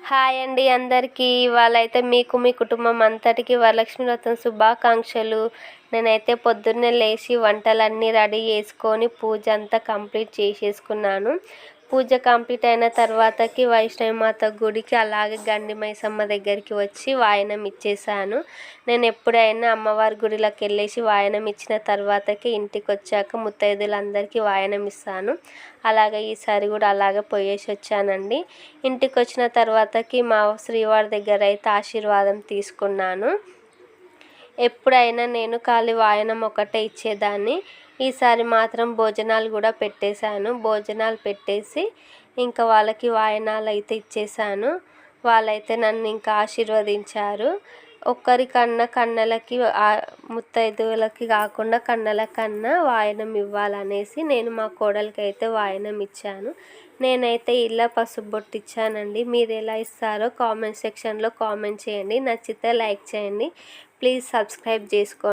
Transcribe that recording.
Hi అండి అందరికీ. ఇవాళైతే మీకు మీ కుటుంబం అంతటికి వరలక్ష్మి వ్రతం శుభాకాంక్షలు. నేనైతే పొద్దున్నే లేచి వంటలన్నీ రెడీ చేసుకొని పూజ అంతా కంప్లీట్ చేసేసుకున్నాను. పూజ కంప్లీట్ అయిన తర్వాతకి వైష్ణవి మాత గుడికి అలాగే గండి మైసమ్మ దగ్గరికి వచ్చి వాయనం ఇచ్చేసాను. నేను ఎప్పుడైనా అమ్మవారి గుడిలోకి వెళ్ళేసి వాయనం ఇచ్చిన తర్వాతకి ఇంటికి వచ్చాక ముత్తైదులందరికీ వాయనం ఇస్తాను. అలాగే ఈసారి కూడా అలాగే పోయేసి వచ్చానండి. ఇంటికి వచ్చిన తర్వాతకి మా శ్రీవారి దగ్గర అయితే ఆశీర్వాదం తీసుకున్నాను. ఎప్పుడైనా నేను ఖాళీ వాయనం ఒకటే ఇచ్చేదాన్ని. ఈసారి మాత్రం భోజనాలు కూడా పెట్టేశాను. భోజనాలు పెట్టేసి ఇంకా వాళ్ళకి వాయనాలు అయితే ఇచ్చేసాను. వాళ్ళైతే నన్ను ఇంకా ఆశీర్వదించారు. ఒక్కరికన్నా కన్నెలకి ముత్తైదువులకి కాకుండా కన్నెలకన్నా వాయనం ఇవ్వాలనేసి నేను మా కోడలికి అయితే వాయనం ఇచ్చాను. నేనైతే ఇలా పసుపు బొట్టు ఇచ్చానండి. మీరు ఎలా ఇస్తారో కామెంట్ సెక్షన్లో కామెంట్ చేయండి. నచ్చితే లైక్ చేయండి. ప్లీజ్ సబ్స్క్రైబ్ చేసుకోండి.